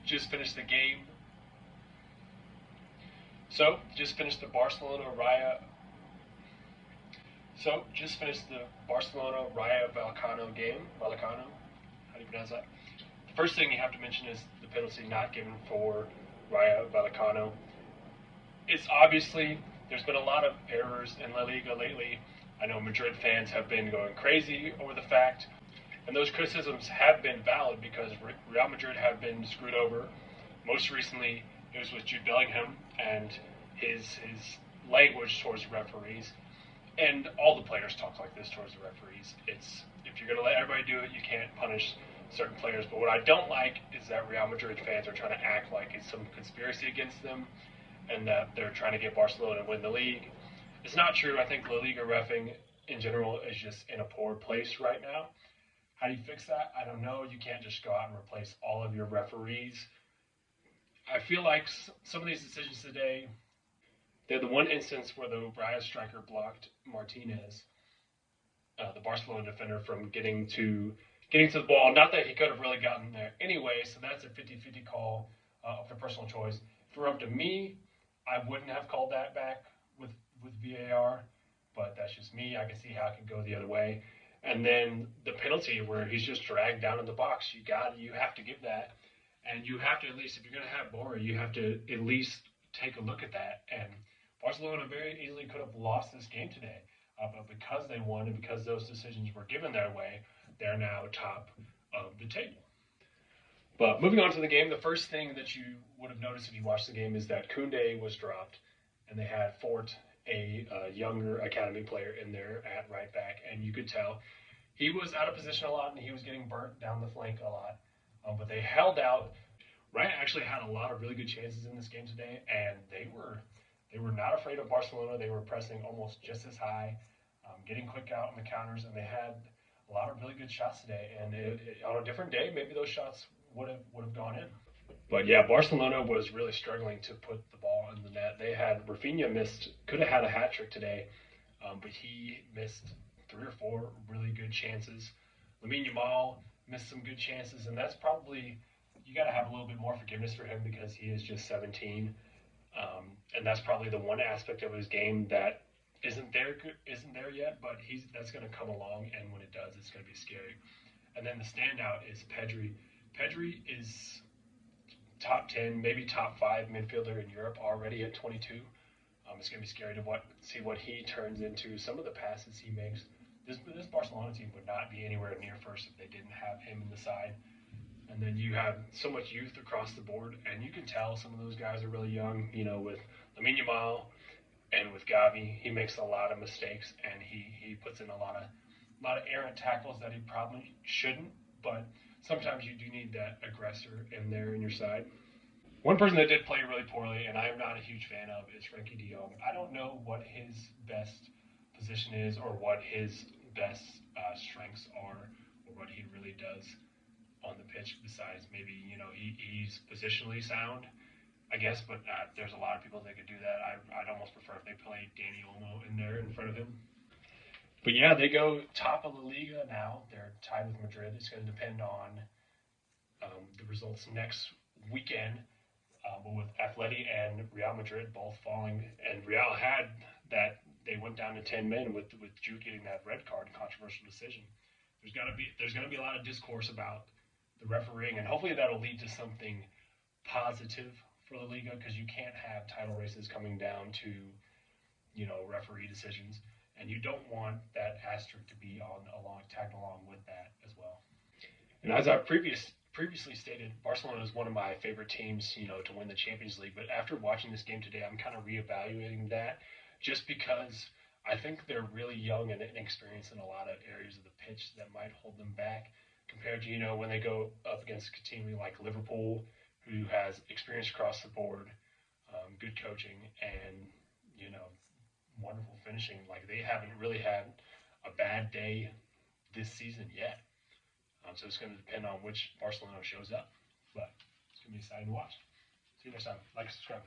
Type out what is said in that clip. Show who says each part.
Speaker 1: Just finished the game. Just finished the Barcelona Raya. Just finished the Barcelona Raya Vallecano game. Vallecano, how do you pronounce that? The first thing you have to mention is the penalty not given for Raya Vallecano. It's obviously there's been a lot of errors in La Liga lately. I know Madrid fans have been going crazy over the fact, and those criticisms have been valid because Real Madrid have been screwed over. Most recently, it was with Jude Bellingham and his language towards referees. And all the players talk like this towards the referees. It's if you're going to let everybody do it, you can't punish certain players. But what I don't like is that Real Madrid fans are trying to act like it's some conspiracy against them and that they're trying to get Barcelona to win the league. It's not true. I think La Liga reffing in general is just in a poor place right now. How do you fix that? I don't know. You can't just go out and replace all of your referees. I feel like some of these decisions today, they're the one instance where the Raya striker blocked Martinez, the Barcelona defender, from getting to the ball. Not that he could have really gotten there anyway, so that's a 50-50 call for personal choice. If it were up to me, I wouldn't have called that back with VAR, but that's just me. I can see how it could go the other way. And then the penalty where he's just dragged down in the box, you have to give that. And you have to at least, if you're going to have Bora, you have to at least take a look at that. And Barcelona very easily could have lost this game today. But because they won and because those decisions were given their way, they're now top of the table. But moving on to the game, the first thing that you would have noticed if you watched the game is that Koundé was dropped, and they had Fort, a younger academy player, in there at right back. And you could tell he was out of position a lot, and he was getting burnt down the flank a lot. But they held out. Ryan actually had a lot of really good chances in this game today, and they were not afraid of Barcelona. They were pressing almost just as high, getting quick out on the counters, and they had a lot of really good shots today. And on a different day, maybe those shots would have gone in. But yeah, Barcelona was really struggling to put the ball in the net. They had Rafinha could have had a hat trick today, but he missed 3 or 4 really good chances. Lamine Yamal missed some good chances, and that's probably, you got to have a little bit more forgiveness for him because he is just 17, and that's probably the one aspect of his game that isn't there yet, but that's going to come along, and when it does, it's going to be scary. And then the standout is Pedri. Pedri is top 10, maybe top 5 midfielder in Europe already at 22. It's going to be scary to see what he turns into. Some of the passes he makes. This Barcelona team would not be anywhere near first if they didn't have him in the side. And then you have so much youth across the board, and you can tell some of those guys are really young. You know, with Lamine Yamal and with Gavi, he makes a lot of mistakes, and he puts in a lot of errant tackles that he probably shouldn't. But sometimes you do need that aggressor in there in your side. One person that did play really poorly, and I am not a huge fan of, is Frenkie de Jong. I don't know what his best position is or what his best strengths are or what he really does on the pitch besides maybe, he's positionally sound, I guess, but there's a lot of people that could do that. I'd almost prefer if they played Dani Olmo in there in front of him. But yeah, they go top of the Liga now. They're tied with Madrid. It's going to depend on the results next weekend. But with Atleti and Real Madrid both falling, and Real had that, they went down to 10 men with Jude getting that red card, controversial decision. There's going to be a lot of discourse about the refereeing, and hopefully that'll lead to something positive for the Liga, because you can't have title races coming down to, referee decisions, and you don't want that asterisk to be tagged along with that as well. And as I previously stated, Barcelona is one of my favorite teams, to win the Champions League. But after watching this game today, I'm kind of reevaluating that, just because I think they're really young and inexperienced in a lot of areas of the pitch that might hold them back compared to, when they go up against a team like Liverpool, who has experience across the board, good coaching, and, wonderful finishing. Like, they haven't really had a bad day this season yet. So it's going to depend on which Barcelona shows up. But it's going to be exciting to watch. See you next time. Like and subscribe.